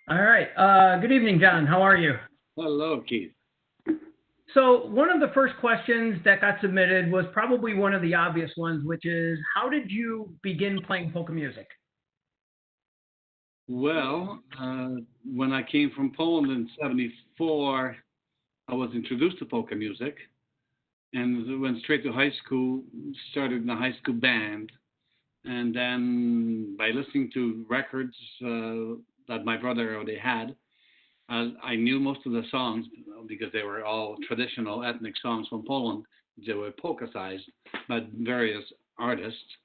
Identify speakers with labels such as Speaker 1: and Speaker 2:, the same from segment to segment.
Speaker 1: All right. Good evening, John. How are you?
Speaker 2: Hello, Keith.
Speaker 1: So, one of the first questions that got submitted was probably one of the obvious ones, which is how did you begin playing polka music?
Speaker 2: Well, when I came from Poland in '74, I was introduced to polka music and went straight to high school, started in a high school band. And then by listening to records that my brother already had, I knew most of the songs because they were all traditional ethnic songs from Poland. They were polka-sized by various artists,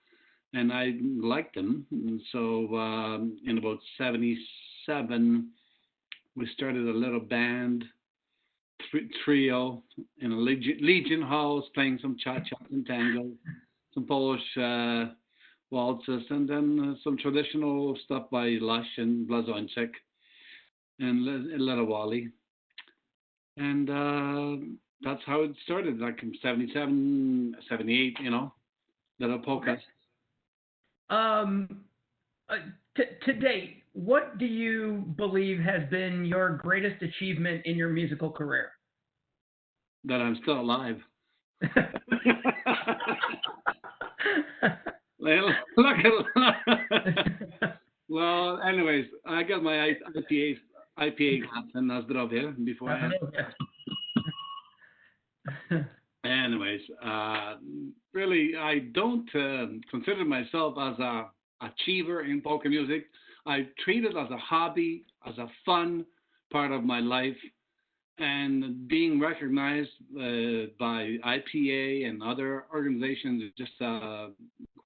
Speaker 2: and I liked them. And so in about '77, we started a little band, trio, in a Legion halls, playing some cha-cha and tango, some Polish waltzes, and then some traditional stuff by Lush and Blazończyk and Little Wally. And that's how it started, like in '77, '78, little polka.
Speaker 1: Okay. Um, to date, what do you believe has been your greatest achievement in your musical career?
Speaker 2: That I'm still alive. Well, look at well, anyways, I got my IPA glass and na zdrowie before I had. Anyways, really, I don't consider myself as a achiever in polka music. I treat it as a hobby, as a fun part of my life, and being recognized by IPA and other organizations is just a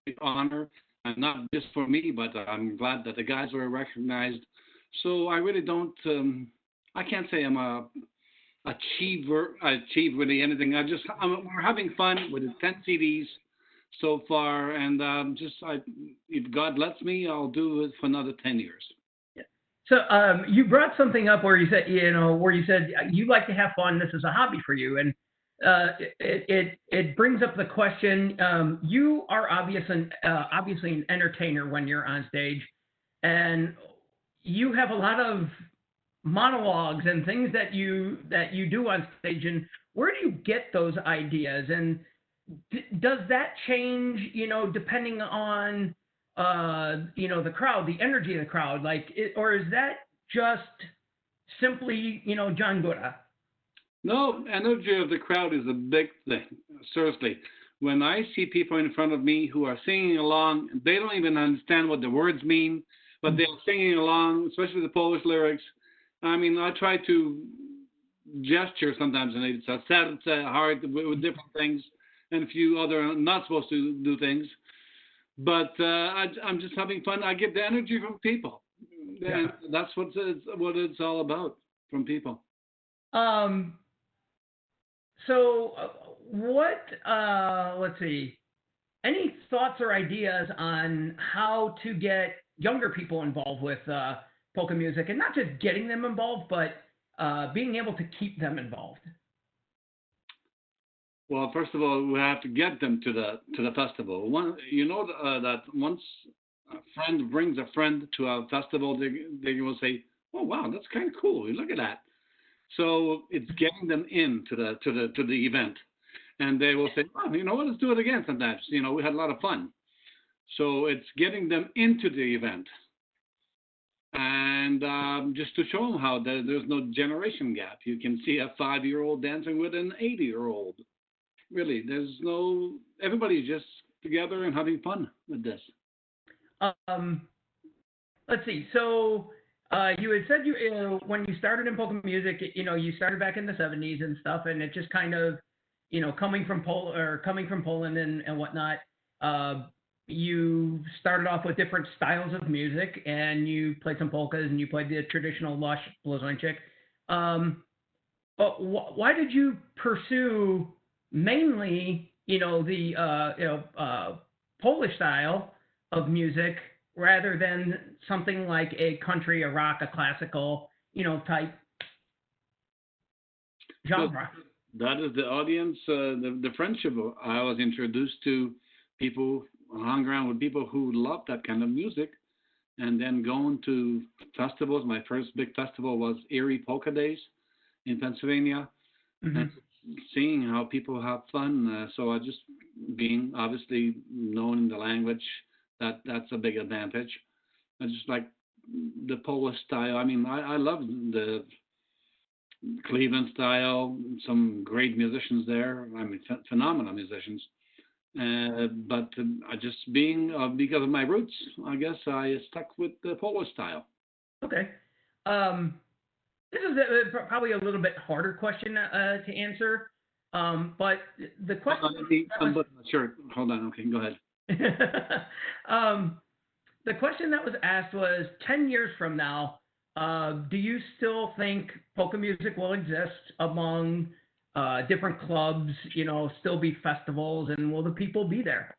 Speaker 2: great honor, and not just for me, but I'm glad that the guys were recognized. So I really don't. I can't say I'm a achiever. I achieve really anything. We're having fun with the 10 CDs so far, and if God lets me, I'll do it for another 10 years.
Speaker 1: So you brought something up where you said, you like to have fun. This is a hobby for you, and it brings up the question. You are obviously an entertainer when you're on stage, and you have a lot of monologues and things that you do on stage. And where do you get those ideas? And does that change, depending on the crowd, the energy of the crowd, or is that just simply, John Gora?
Speaker 2: No, energy of the crowd is a big thing. Seriously, when I see people in front of me who are singing along, they don't even understand what the words mean, but they're singing along, especially the Polish lyrics. I mean, I try to gesture sometimes, and it's a sad, heart with different things, and a few other not supposed to do things. But I'm just having fun. I get the energy from people,
Speaker 1: Yeah.
Speaker 2: and that's what it's all about, from people.
Speaker 1: Um, so, what, let's see, any thoughts or ideas on how to get younger people involved with polka music, and not just getting them involved, but being able to keep them involved?
Speaker 2: Well, first of all, we have to get them to the festival. That once a friend brings a friend to a festival, they will say, "Oh, wow, that's kind of cool. Look at that." So it's getting them into the event, and they will say, "Oh, you know what? Let's do it again." Sometimes, we had a lot of fun. So it's getting them into the event, and just to show them how there's no generation gap. You can see a 5-year-old dancing with an 80-year-old. Really, there's no. Everybody's just together and having fun with this.
Speaker 1: Um, let's see. So you had said when you started in polka music, you started back in the '70s and stuff, and it just kind of, coming from Poland and whatnot. Uh, you started off with different styles of music, and you played some polkas, and you played the traditional Lush Blazończyk. Um, but why did you pursue mainly, the Polish style of music rather than something like a country, a rock, a classical, type
Speaker 2: Well,
Speaker 1: genre?
Speaker 2: that is the audience, the friendship. I was introduced to people, hung around with people who loved that kind of music, and then going to festivals. My first big festival was Erie Polka Days in Pennsylvania,
Speaker 1: Mm-hmm.
Speaker 2: and seeing how people have fun. So I just being obviously knowing the language, that's a big advantage. I just like the Polish style. I mean, I love the Cleveland style. Some great musicians there. I mean, phenomenal musicians. But I just being because of my roots, I guess I stuck with the Polish style.
Speaker 1: Okay. This is probably a little bit harder question to answer. But the question
Speaker 2: Hold on, let me
Speaker 1: that was
Speaker 2: unbutton the shirt. Hold on. Okay, go ahead.
Speaker 1: the question that was asked was 10 years from now, do you still think polka music will exist among different clubs, still be festivals, and will the people be there?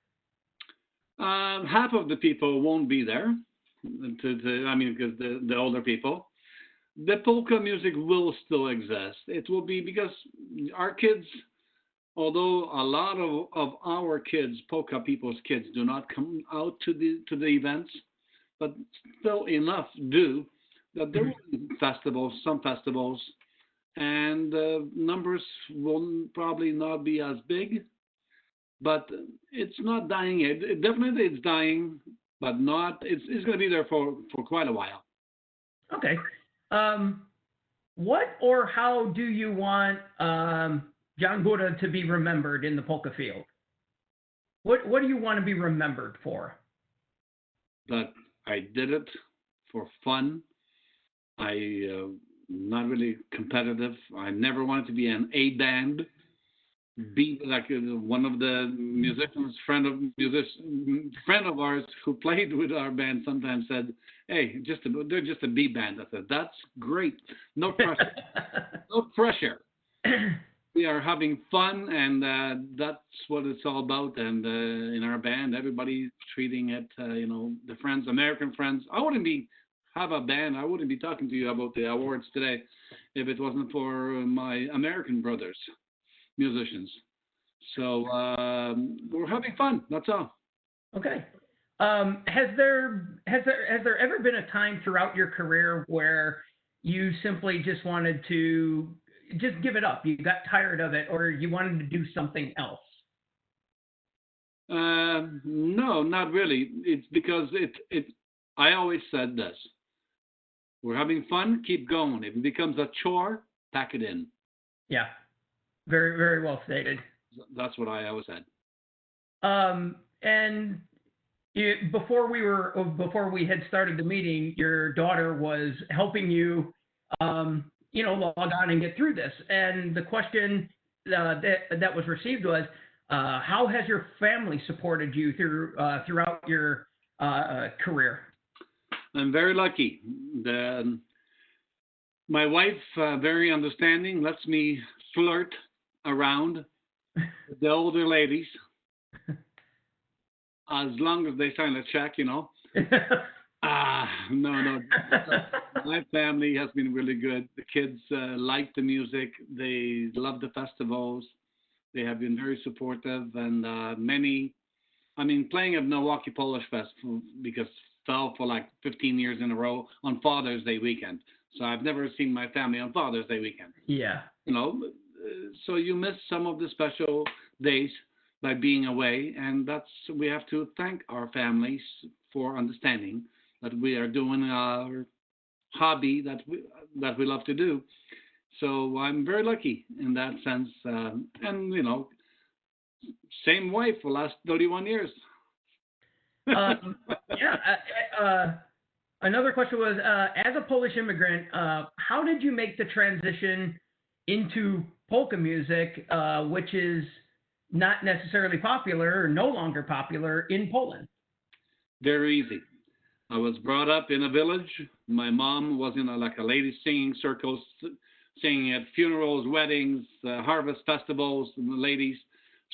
Speaker 2: Half of the people won't be there. I mean, because the older people. The polka music will still exist. It will be because our kids, although a lot of our kids, polka people's kids, do not come out to the events, but still enough do that there will be festivals, some festivals, and numbers will probably not be as big, but it's not dying. It definitely it's dying, but not. It's going to be there for quite a while.
Speaker 1: Okay. What or how do you want John Gora to be remembered in the polka field? What do you want to be remembered for?
Speaker 2: That I did it for fun. I not really competitive. I never wanted to be an A band. Be like one of the musicians, friend of ours who played with our band sometimes said, "Hey, they're just a B band." I said, "That's great. No pressure. No pressure. We are having fun, and that's what it's all about." And in our band, everybody treating it, the friends, American friends. I wouldn't have a band. I wouldn't be talking to you about the awards today if it wasn't for my American brothers, musicians. So we're having fun. That's all.
Speaker 1: Okay. Has there ever been a time throughout your career where you simply just wanted to just give it up? You got tired of it, or you wanted to do something else?
Speaker 2: No, not really. It's because I always said this: we're having fun, keep going. If it becomes a chore, pack it in.
Speaker 1: Yeah. Very, very well stated.
Speaker 2: That's what I always said.
Speaker 1: And before we had started the meeting, your daughter was helping you, log on and get through this. And the question that was received was, how has your family supported you throughout your career?
Speaker 2: I'm very lucky. My wife, very understanding, lets me flirt around with the older ladies as long as they sign a check, No. My family has been really good. The kids like the music. They love the festivals. They have been very supportive, and playing at Milwaukee Polish Festival because fell for like 15 years in a row on Father's Day weekend. So I've never seen my family on Father's Day weekend.
Speaker 1: Yeah.
Speaker 2: So you miss some of the special days by being away, and we have to thank our families for understanding that we are doing our hobby that we love to do. So I'm very lucky in that sense, and same wife for the last 31 years.
Speaker 1: Another question was, as a Polish immigrant, how did you make the transition into polka music, which is not necessarily popular or no longer popular in Poland?
Speaker 2: Very easy. I was brought up in a village. My mom was in a ladies singing circle, singing at funerals, weddings, harvest festivals, and the ladies.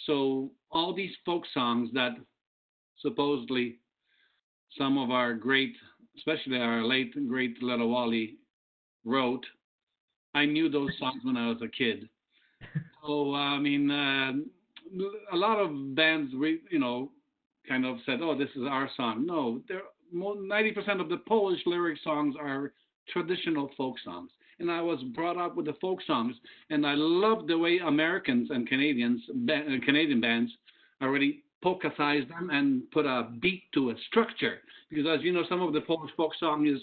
Speaker 2: So all these folk songs that supposedly some of our great, especially our late great Leda Wally, wrote, I knew those songs when I was a kid. So a lot of bands, kind of said, "Oh, this is our song." No, 90% of the Polish lyric songs are traditional folk songs. And I was brought up with the folk songs, and I love the way Americans and Canadian bands already polka-size them and put a beat to a structure. Because as you know, some of the Polish folk song is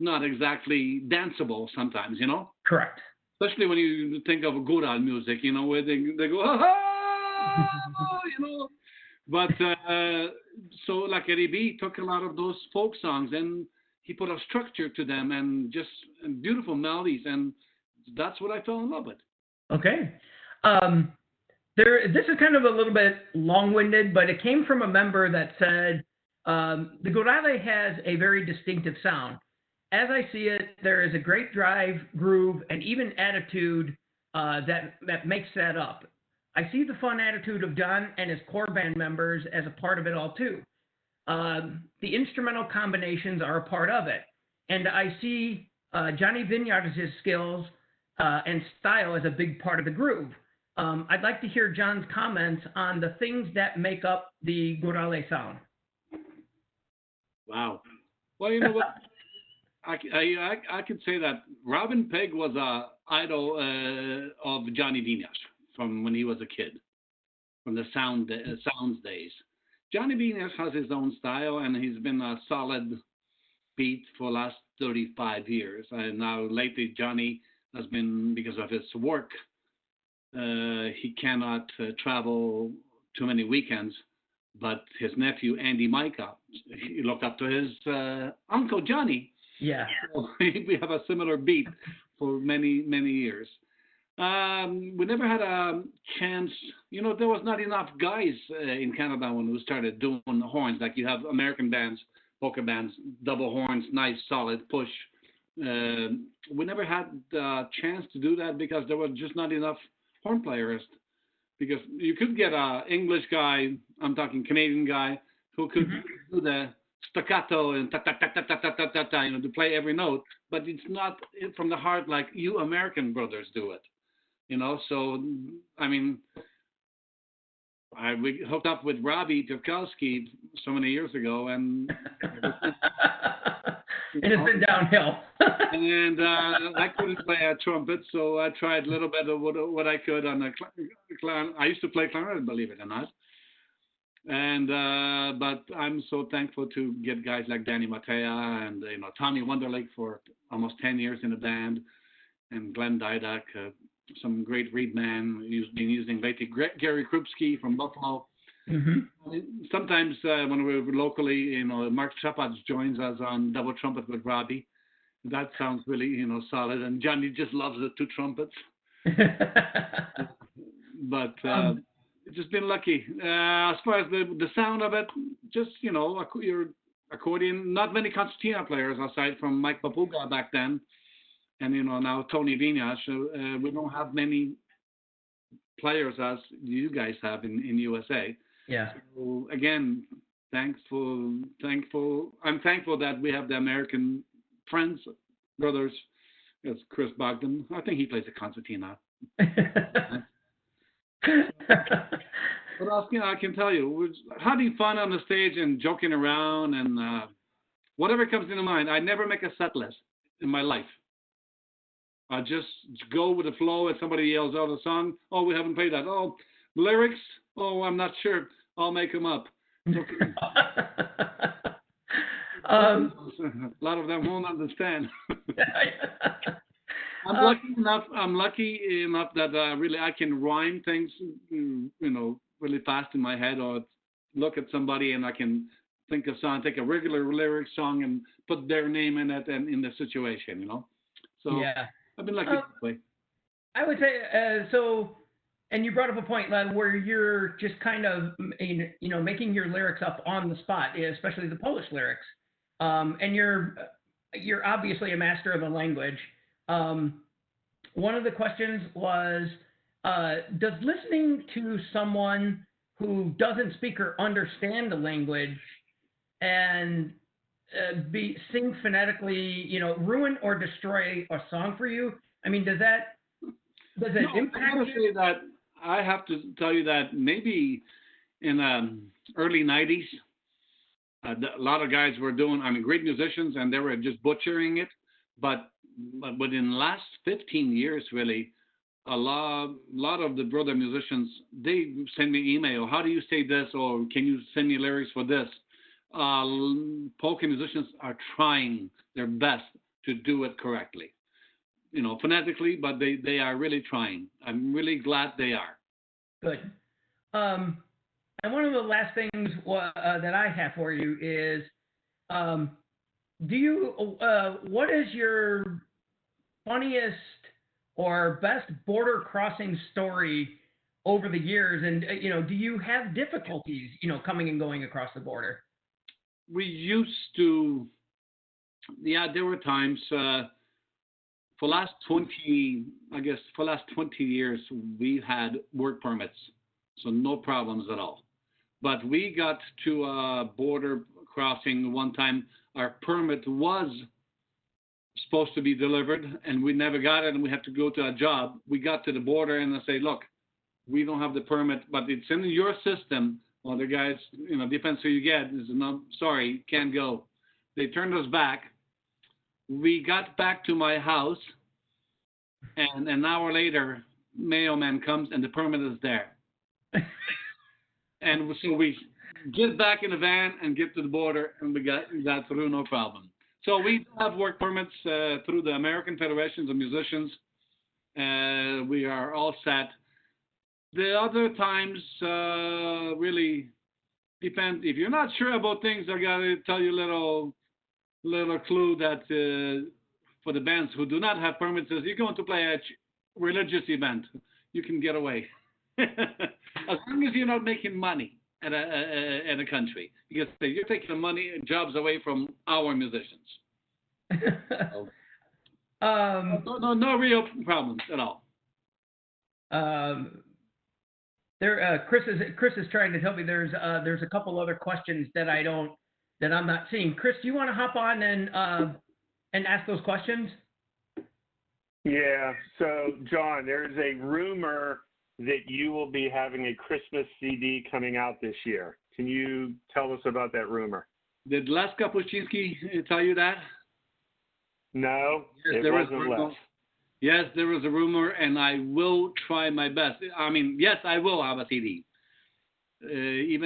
Speaker 2: not exactly danceable sometimes, you know?
Speaker 1: Correct.
Speaker 2: Especially when you think of Gora music, you know, where they go, ah, you know. But so like Eddie B took a lot of those folk songs and he put a structure to them and just beautiful melodies, and that's what I fell in love with.
Speaker 1: Okay. This is kind of a little bit long-winded, but it came from a member that said, the Gorale has a very distinctive sound. As I see it, there is a great drive, groove, and even attitude that makes that up. I see the fun attitude of John and his core band members as a part of it all too. The instrumental combinations are a part of it. And I see Johnny Vineyard's skills and style as a big part of the groove. I'd like to hear John's comments on the things that make up the Gorale sound.
Speaker 2: Wow. Well, you know what? I could say that Robin Pegg was an idol of Johnny Vineyard from when he was a kid, from the sounds days. Johnny Vineyard has his own style, and he's been a solid beat for the last 35 years. And now lately, Johnny has been, because of his work, he cannot travel too many weekends. But his nephew, Andy Micah, he looked up to his uncle, Johnny.
Speaker 1: Yeah.
Speaker 2: So we have a similar beat for many, many years. We never had a chance, you know, there was not enough guys in Canada when we started doing the horns. Like you have American bands, polka bands, double horns, nice, solid push. We never had the chance to do that because there were just not enough horn players. Because you could get an English guy, I'm talking Canadian guy, who could do the staccato and ta-ta-ta-ta-ta-ta-ta, you know, to play every note, but it's not from the heart like you American brothers do it, you know. So, I mean, we hooked up with Robbie Tchaikovsky so many years ago, and
Speaker 1: and it's been downhill.
Speaker 2: And I couldn't play a trumpet, so I tried a little bit of what I could on the clarinet. I used to play clarinet, believe it or not. And but I'm so thankful to get guys like Danny Matea and you know Tommy Wonderlake for almost 10 years in the band, and Glenn Didak, some great reed man who's been using lately. Gary Krupski from Buffalo. Mm-hmm. Sometimes when we're locally, you know, Mark Chapats joins us on double trumpet with Robbie. That sounds really, you know, solid. And Johnny just loves the two trumpets. But just been lucky. As far as the sound of it, just, you know, your accordion. Not many concertina players aside from Mike Papuga back then. And, you know, now Tony Vinyash. We don't have many players as you guys have in USA.
Speaker 1: Yeah.
Speaker 2: So again, thankful. I'm thankful that we have the American friends, brothers. It's Chris Bogdan. I think he plays the concertina. What else I can tell you? We're having fun on the stage and joking around and whatever comes into mind. I never make a set list in my life. I just go with the flow. If somebody yells out a song, oh, we haven't played that. Oh, lyrics? Oh, I'm not sure. I'll make them up. Okay. A lot of them won't understand. I'm lucky enough that really I can rhyme things, you know, really fast in my head, or look at somebody and I can think of song, take a regular lyric song and put their name in it and in the situation, you know. So yeah. I've been lucky that way.
Speaker 1: I would say so. And you brought up a point where you're just kind of, you know, making your lyrics up on the spot, especially the Polish lyrics. And you're obviously a master of the language. One of the questions was, does listening to someone who doesn't speak or understand the language and sing phonetically, you know, ruin or destroy a song for you? I mean, does it impact you?
Speaker 2: I have to tell you that maybe in early 90s, A lot of guys were doing, I mean, great musicians, and they were just butchering it. But within the last 15 years, really, a lot of the brother musicians, they send me email. How do you say this? Or can you send me lyrics for this? Polka musicians are trying their best to do it correctly, you know, phonetically, but they are really trying. I'm really glad they are.
Speaker 1: Good. And one of the last things that I have for you is, what is your funniest or best border crossing story over the years? And, do you have difficulties, coming and going across the border?
Speaker 2: We used to, yeah, there were times, for last 20 years, we've had work permits, so no problems at all. But we got to a border crossing one time. Our permit was supposed to be delivered, and we never got it, and we had to go to a job. We got to the border, and they say, look, we don't have the permit, but it's in your system. Well, the guys, depends who you get. Is no, sorry, can't go. They turned us back. We got back to my house, and an hour later, mailman comes, and the permit is there. And so we get back in the van and get to the border, and we got through no problem. So we have work permits through the American Federations of Musicians. We are all set. The other times really depend. If you're not sure about things, I got to tell you a little clue that for the bands who do not have permits, is you're going to play a religious event, you can get away. As long as you're not making money at a country, because you're taking the money and jobs away from our musicians. So, no real problems at all.
Speaker 1: Chris is trying to tell me there's a couple other questions that I'm not seeing. Chris, do you want to hop on and ask those questions?
Speaker 3: Yeah. So, John, there's a rumor that you will be having a Christmas CD coming out this year. Can you tell us about that rumor?
Speaker 2: Did Les Kapuscinski tell you that?
Speaker 3: No,
Speaker 2: yes,
Speaker 3: it wasn't Les.
Speaker 2: Yes, there was a rumor, and I will try my best. I mean, yes, I will have a CD. I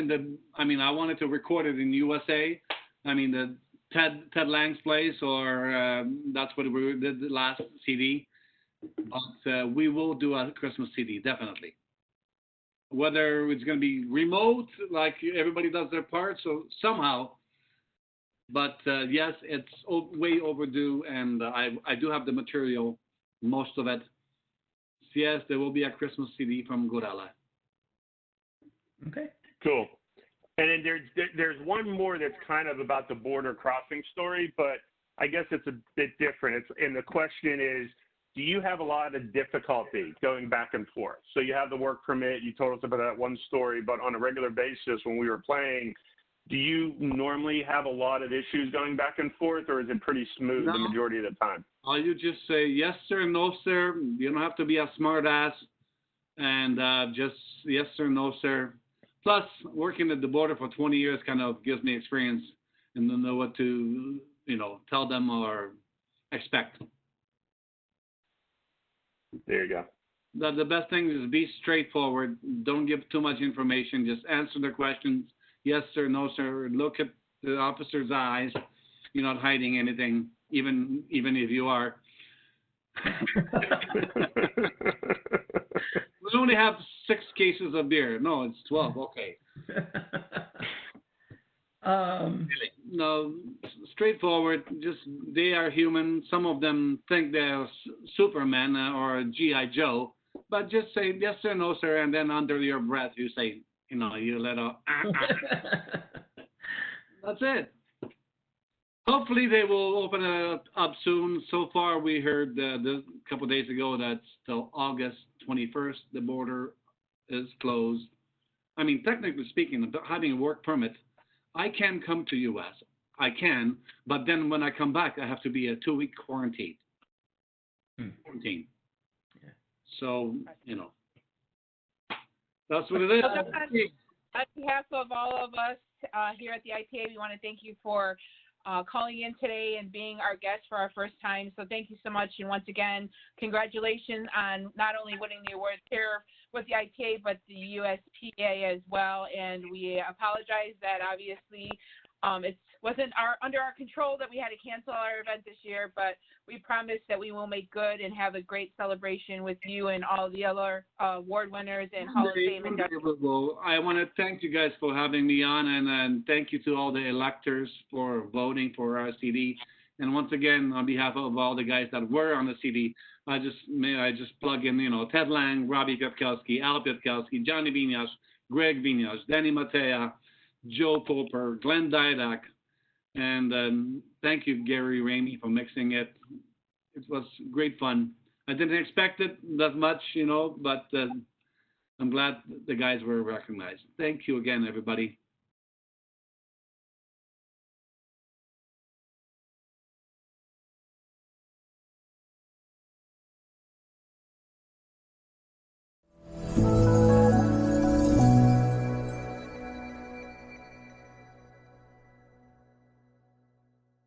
Speaker 2: wanted to record it in USA. I mean, the Ted Lang's place, or that's what we did the last CD. But we will do a Christmas CD, definitely. Whether it's going to be remote, like everybody does their part, so somehow. But yes, it's way overdue, and I do have the material, most of it. Yes, there will be a Christmas CD from Gora.
Speaker 1: Okay.
Speaker 3: Cool. And then there's one more that's kind of about the border crossing story, but I guess it's a bit different. And the question is, do you have a lot of difficulty going back and forth? So you have the work permit, you told us about that one story, but on a regular basis when we were playing, do you normally have a lot of issues going back and forth, or is it pretty smooth the majority of the time?
Speaker 2: You just say yes, sir, no, sir. You don't have to be a smart ass, and just yes, sir, no, sir. Plus, working at the border for 20 years kind of gives me experience and to know what to, tell them or expect.
Speaker 3: There you go.
Speaker 2: The best thing is be straightforward. Don't give too much information. Just answer the questions. Yes, sir, no, sir. Look at the officer's eyes. You're not hiding anything, even if you are. We only have 6 cases of beer. No, it's 12. Okay. Really, no, straightforward. Just they are human. Some of them think they're Superman or G.I. Joe, but just say yes sir, no sir, and then under your breath you say, you let out. That's it. Hopefully they will open it up soon. So far we heard a couple of days ago that till August 21st the border is closed. I mean, technically speaking, having a work permit, I can come to U.S. I can, but then when I come back, I have to be a 2-week quarantine. Quarantine. Yeah. So, that's what it is.
Speaker 4: On behalf of all of us here at the IPA, we want to thank you for calling in today and being our guest for our first time. So thank you so much. And once again, congratulations on not only winning the award here with the IPA, but the USPA as well. And we apologize that obviously it wasn't under our control that we had to cancel our event this year, but we promise that we will make good and have a great celebration with you and all the other award winners and Hall of Fame inductees.
Speaker 2: I want to thank you guys for having me on, and thank you to all the electors for voting for our CD. And once again, on behalf of all the guys that were on the CD, I just plug in, Ted Lang, Robbie Pietkowski, Al Pietkowski, Johnny Vinas, Greg Vinas, Danny Matea, Joe Popper, Glenn Didak, and thank you, Gary Ramey, for mixing it. It was great fun. I didn't expect it that much, but I'm glad the guys were recognized. Thank you again, everybody.